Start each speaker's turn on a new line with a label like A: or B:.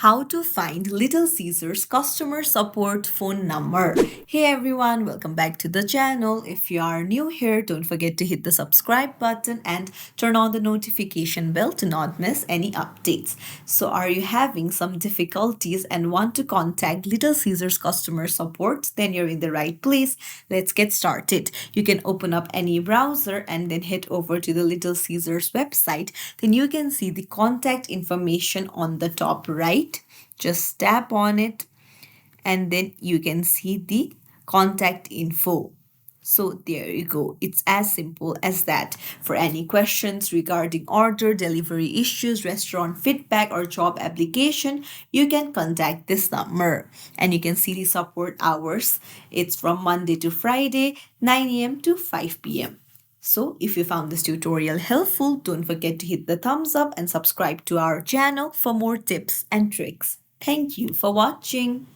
A: how to find Little Caesars customer support phone number. Hey everyone, welcome back to the channel. If you are new here, don't forget to hit the subscribe button and turn on the notification bell to not miss any updates. So are you having some difficulties and want to contact Little Caesars customer support? Then you're in the right place. Let's get started. You can open up any browser and then head over to the Little Caesars website. Then you can see the contact information on the top right. Just tap on it and then you can see the contact info. So there you go. It's as simple as that. For any questions regarding order, delivery issues, restaurant feedback, or job application, you can contact this number. And you can see the support hours. It's from Monday to Friday, 9 a.m. to 5 p.m. So if you found this tutorial helpful, don't forget to hit the thumbs up and subscribe to our channel for more tips and tricks. Thank you for watching.